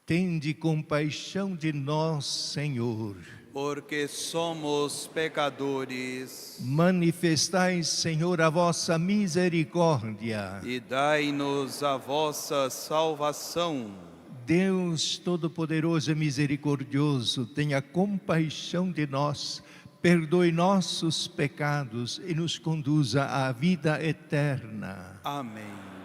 Tende compaixão de nós, Senhor. porque somos pecadores. Manifestai, Senhor, a vossa misericórdia. E dai-nos a vossa salvação. Deus Todo-Poderoso e Misericordioso, tenha compaixão de nós, perdoe nossos pecados e nos conduza à vida eterna. Amém.